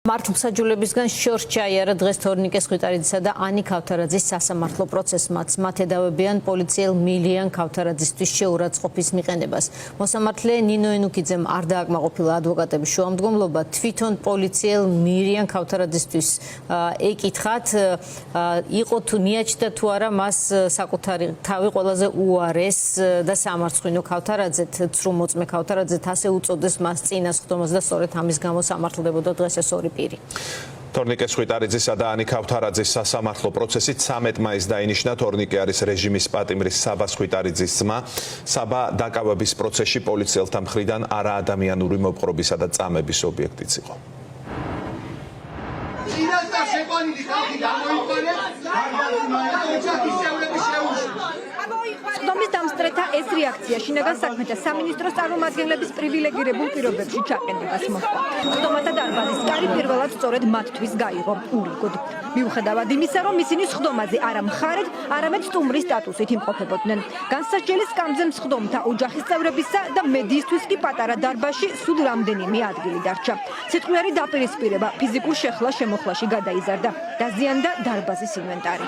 მართლმსაჯულებისგან შორს ჩაიარა დღეს თორნიკე სხვითარიძისა და ანი ქავთარაძის სასამართლო პროცესმაც. მათ ედავებიან პოლიციელ მილიან ქავთარაძისთვის შეურაცხყოფის მიყენებას. მოსამართლე ნინო ენუქიძემ არ დააკმაყოფილა ადვოკატების შუამდგომლობა. თვითონ პოლიციელ მილიან ქავთარაძისთვის ეკითხათ, იყო თუ მიაჩნდა თუ არა მას საკუთარი თავი ყველაზე უარეს და სამარცხვინო ქავთარაძეთ, ცრუ მოწმე ქავთარაძეთ ასე უწოდეს მას წინა სხდომას და სწორედ ამის გამო სამართლდებოდა დღეს ეს ორი პირი. თორნიკე სხვითარიძისა და ანი ქავთარაძის სასამართლო პროცესი 13 მაისს დაინიშნა. თორნიკე არის რეჟიმის პატიმრის საბა სხვითარიძის ძმა. საბა დაკავების პროცესში პოლიციელთა მხრიდან არაადამიანური მოპყრობისა და წამების ობიექტიც იყო. სხდომის დამსწრეთა ეს რეაქცია შინაგან საქმეთა სამინისტროს წარმომადგენლების პრივილეგირებულ პირობებში ჩაყენებას მოჰყვა. სხდომათა დარბაზის კარი პირველად სწორედ მათთვის გაიღო ურიგოდ. მიუხედავად იმისა, რომ ისინი სხდომაზე არა მხარედ, არამედ სტუმრის სტატუსით იმყოფებოდნენ. განსასჯელი სკამზე სხდომთა ოჯახის წევრებისა და მედიისთვის კი პატარა დარბაზში სულ რამდენიმე ადგილი დარჩა. სიტყვიერი დაპირისპირება ფიზიკურ შეხლა-შემოხლაში გადაიზარდა. დაზიანდა დარბაზის ინვენტარი.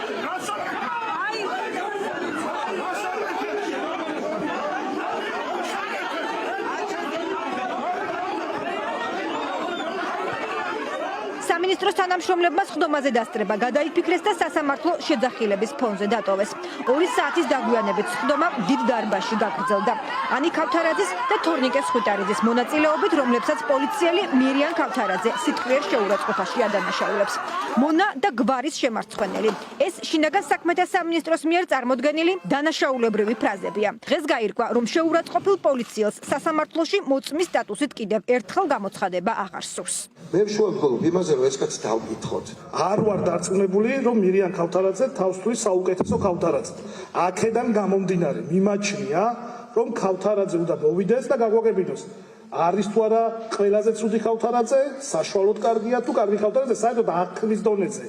სამინისტროს თანამშრომლებმა სხდომაზე დასწრება გადაიფიქრეს და სასამართლო შეძახილების ფონზე დატოვეს. 2 საათის დაგვიანებით სხდომა დიდ დარბაზში გაგრძელდა. ანი ქავთარაძის და თორნიკე სხვითარიძის მონაწილეობით, რომლებსაც პოლიციელი მირიან ქავთარაძე სიტყვიერ შეურაცხყოფაში ადანაშაულებს. მონა და გვარის შემარცხვენელი. ეს შინაგან საქმეთა სამინისტროს მიერ წარმოდგენილი დანაშაულებრივი ფრაზებია. დღეს გაირკვა, რომ შეურაცხყოფილ პოლიციელს სასამართლოში მოწმის სტატუსით კიდევ ერთხელ გამოცხადება აღარ სურს. მე ვშუამდგომლობ იმაზე, რომ ეს კაცი დავკითხოთ. არ ვარ დარწმუნებული, რომ მირიან ქავთარაძე თავს თვლის საუკეთესო ქავთარაძე. აქედან გამომდინარე მიმაჩნია, რომ ქავთარაძე უნდა მოვიდეს და გაგვაგებინოს. არის თუ არა ყველაზე ცუდი ქავთარაძე, საშუალოდ კარგია თუ კარგი ქავთარაძე, საერთოდ აღქმის დონეზე.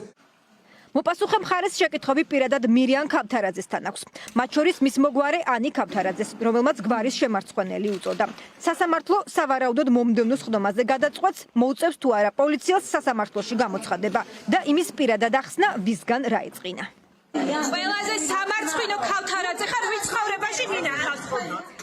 მოპასუხე მხარეს შეკითხვები პირადად მირიან ქავთარაძესთან აქვს. მათ შორის მის მოგვარე ანი ქავთარაძეს, რომელმაც გვარის შემარცხვენელი უწოდა. სასამართლო სავარაუდოდ მომდევნო სხდომაზე გადაწყვეტს, მოუწევს თუ არა პოლიციელს სასამართლოში გამოცხადება და იმის პირადად ახსნა, ვისგან რა ეწყინა. ყველაზე სამარცხვინო ქავთარაძე ხარ ვინც ცხოვრებაში მინახავს.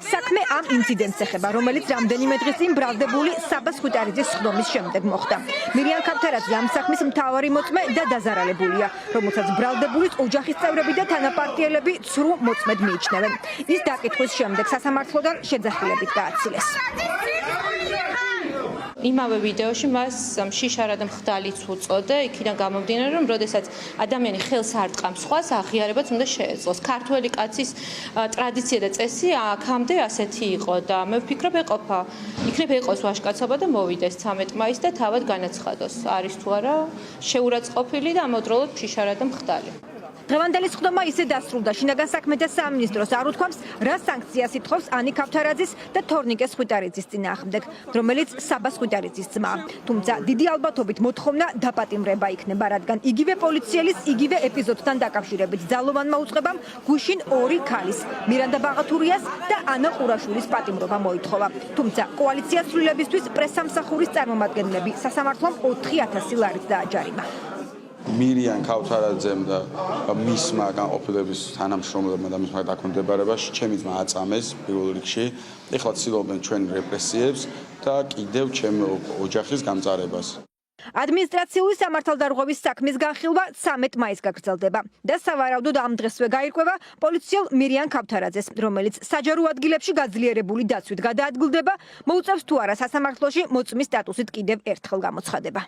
საქმე ამ ინციდენტს ეხება, რომელიც რამდენიმე დღის წინ ბრალდებული საბა სხვითარიძის სხდომის შემდეგ მოხდა. მირიან ქავთარაძე ამ საქმის მთავარი მოწმე და დაზარალებულია, რომელსაც ბრალდებულის ოჯახის წევრები და თანაპარტიელები ცრუ მოწმედ მიიჩნევენ. ის დაკითხვის შემდეგ სასამართლოდან შეძახილებით გააცილეს. იმავე ვიდეოში მას შიშარა და მხდალიც უწოდა, იქიდან გამომდინარე, რომ როდესაც ადამიანი ხელს არ ტყამს სხვას, აღიარებაც უნდა შეეძლოს. ქართველი კაცის ტრადიცია და წესი აქამდე ასეთი იყო და მე ვფიქრობ, იქნებ ეყოს ვაჟკაცობა და მოვიდეს 13 მაისს და თავად განაცხადოს, არის თუ არა შეურაცხყოფილი და ამავდროულად შიშარა და მხდალი. დღევანდელი სხდომა ისე დასრულდა, შინაგან საქმეთა სამინისტროს არ უთქვამს, რა სანქციას ითხოვს ანი ქავთარაძის და თორნიკე სხვითარიძის წინააღმდეგ, რომელიც საბა სხვითარიძის ძმაა. თუმცა დიდი ალბათობით მოთხოვნა დაპატიმრება იქნება, რადგან იგივე პოლიციელის იგივე ეპიზოდთან დაკავშირებით ძალოვანმა უწყებამ გუშინ 2 ქალის, მირანდა ბაღათურიას და ანა ყურაშვილის პატიმრობა მოითხოვა. თუმცა კოალიციას ცვლილებისთვის პრესამსახურის წარმომადგენლები სასამართლომ 4000 ლარით დააჯარიმა. მირიან ქავთარაძემ და მისმა განყოფილების თანამშრომლებმა და მისმა დაქვემდებარებაში ჩემი ძმა აწამეს პირველ რიგში. ეხლა ცდილობენ ჩვენ რეპრესიებს და კიდევ ჩემი ოჯახის გამწარებას. ადმინისტრაციული სამართალდარღვევის საქმის განხილვა 13 მაისს გაგრძელდება და სავარაუდოდ ამ დღესვე გაირკვევა პოლიციელ მირიან ქავთარაძეს, რომელიც საჯარო ადგილებში გაძლიერებული დაცვით გადაადგილდება, მოუწევს თუ არა სასამართლოში მოწმის სტატუსით კიდევ ერთხელ გამოცხადება.